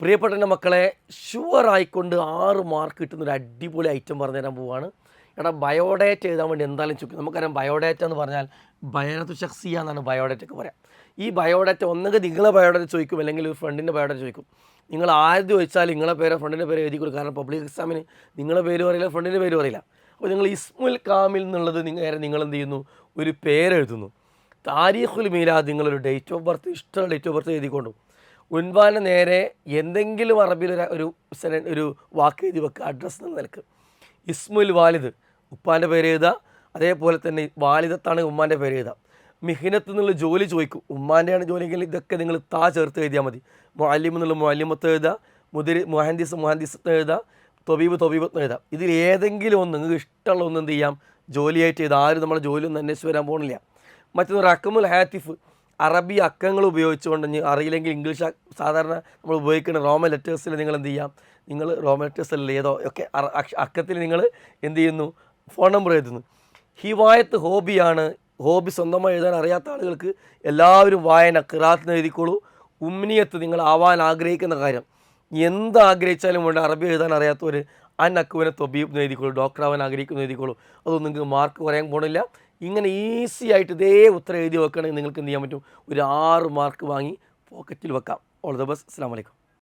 പ്രിയപ്പെട്ട എൻ്റെ മക്കളെ, ഷുവറായിക്കൊണ്ട് 6 മാർക്ക് കിട്ടുന്നൊരു അടിപൊളി ഐറ്റം പറഞ്ഞു തരാൻ പോവുകയാണ്. എടാ, ബയോഡേറ്റ എഴുതാൻ വേണ്ടി എന്തായാലും ചോദിക്കും. നമുക്കറിയാം ബയോഡേറ്റ എന്ന് പറഞ്ഞാൽ ബയാനത്തു ഷഖ്സിയ എന്നാണ് ബയോഡേറ്റയ്ക്ക് പറയാം. ഈ ബയോഡേറ്റ ഒന്നെങ്കിൽ നിങ്ങളെ ബയോഡേറ്റ ചോദിക്കും, അല്ലെങ്കിൽ ഒരു ഫ്രണ്ടിൻ്റെ ബയോഡേറ്റ ചോദിക്കും. നിങ്ങൾ ആദ്യം ചോദിച്ചാൽ നിങ്ങളെ പേരോ ഫ്രണ്ടിൻ്റെ പേരോ എഴുതി കൊടുക്കും. കാരണം പബ്ലിക് എക്സാമിന് നിങ്ങളെ പേര് പറയില്ല, ഫ്രണ്ടിൻ്റെ പേര് പറയില്ല. അപ്പോൾ നിങ്ങൾ ഇസ്മുൽ കാമിൽ എന്നുള്ളത് നിങ്ങൾ എന്ത് ചെയ്യുന്നു, ഒരു പേരെഴുതുന്നു. താരീഖുൽ മീലാദ്, നിങ്ങളൊരു ഡേറ്റ് ഓഫ് ബർത്ത്, ഇഷ്ടമുള്ള ഡേറ്റ് ഓഫ് ബർത്ത് എഴുതിക്കൊണ്ടു. ഉൻവാന് നേരെ എന്തെങ്കിലും അറബിയിൽ ഒരു വാക്ക് എഴുതി വെക്കുക, അഡ്രസ്സ് എന്ന നിലക്ക്. ഇസ്മുൽ വാലിദ്, ഉപ്പാൻ്റെ പേര് എഴുതുക. അതേപോലെ തന്നെ വാലിദത്താണ് ഉമ്മാൻ്റെ പേര് എഴുതുക. മിഹിനത്ത് എന്നുള്ള ജോലി ചോദിക്കും, ഉമ്മാൻ്റെയാണ് ജോലിയെങ്കിൽ ഇതൊക്കെ നിങ്ങൾ ചേർത്ത് എഴുതിയാൽ മതി. മുഅല്ലിം എന്നുള്ള മുഅല്ലിമത്ത് എഴുതുക, മുഹന്ദിസ് എഴുതുക, തൊബീബത്ത് എഴുതുക. ഇതിൽ ഏതെങ്കിലും ഒന്ന് നിങ്ങൾക്ക് ഇഷ്ടമുള്ള ഒന്ന് എന്ത് ചെയ്യാം, ജോലിയായിട്ട് എഴുതുക. ആരും നമ്മളെ ജോലിയൊന്നും അന്വേഷിച്ച് വരാൻ പോകുന്നില്ല. മറ്റൊന്ന് റഖമുൽ ഹാത്തിഫ്, അറബി അക്കങ്ങൾ ഉപയോഗിച്ചുകൊണ്ട്, അറിയില്ലെങ്കിൽ ഇംഗ്ലീഷ് സാധാരണ നമ്മൾ ഉപയോഗിക്കുന്ന റോമൻ ലെറ്റേഴ്സിൽ നിങ്ങൾ എന്ത് ചെയ്യാം, നിങ്ങൾ റോമൻ ലെറ്റേഴ്സിൽ ഏതോ ഒക്കെ അക്കത്തിൽ നിങ്ങൾ എന്ത് ചെയ്യുന്നു, ഫോൺ നമ്പർ എഴുതുന്നു. ഹിവായത്ത് ഹോബിയാണ്. ഹോബി സ്വന്തമായി എഴുതാൻ അറിയാത്ത ആളുകൾക്ക് എല്ലാവരും വായന ഖിറാഅത്ത് എഴുതിക്കോളൂ. ഉമ്നിയത്ത്, നിങ്ങൾ ആവാൻ ആഗ്രഹിക്കുന്ന കാര്യം എന്ത് ആഗ്രഹിച്ചാലും വേണ്ട, അറബി എഴുതാൻ അറിയാത്തവർ അന്നക്കുവിനെ തൊബീബ് എഴുതിക്കോളൂ, ഡോക്ടർ ആവാൻ ആഗ്രഹിക്കുന്നു എഴുതിക്കോളൂ. അതൊന്നും നിങ്ങൾക്ക് മാർക്ക് പറയാൻ പോകണില്ല. ഇങ്ങനെ ഈസി ആയിട്ട് ഇതേ ഉത്തരം എഴുതി വെക്കുകയാണെങ്കിൽ നിങ്ങൾക്ക് എന്ത് ചെയ്യാൻ പറ്റും, ഒരു 6 മാർക്ക് വാങ്ങി പോക്കറ്റിൽ വെക്കാം. All the best. അസ്സലാമു അലൈക്കും.